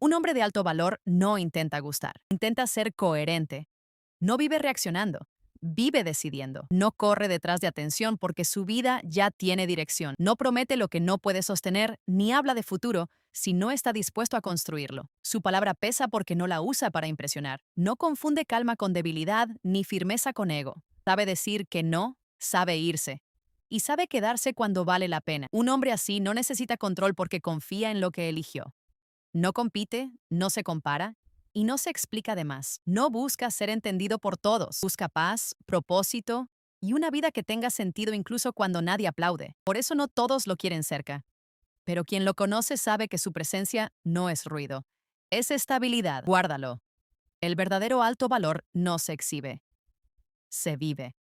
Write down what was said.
Un hombre de alto valor no intenta gustar, intenta ser coherente. No vive reaccionando, vive decidiendo. No corre detrás de atención porque su vida ya tiene dirección. No promete lo que no puede sostener, ni habla de futuro si no está dispuesto a construirlo. Su palabra pesa porque no la usa para impresionar. No confunde calma con debilidad ni firmeza con ego. Sabe decir que no, sabe irse. Y sabe quedarse cuando vale la pena. Un hombre así no necesita control porque confía en lo que eligió. No compite, no se compara y no se explica de más. No busca ser entendido por todos. Busca paz, propósito y una vida que tenga sentido incluso cuando nadie aplaude. Por eso no todos lo quieren cerca. Pero quien lo conoce sabe que su presencia no es ruido. Es estabilidad. Guárdalo. El verdadero alto valor no se exhibe, se vive.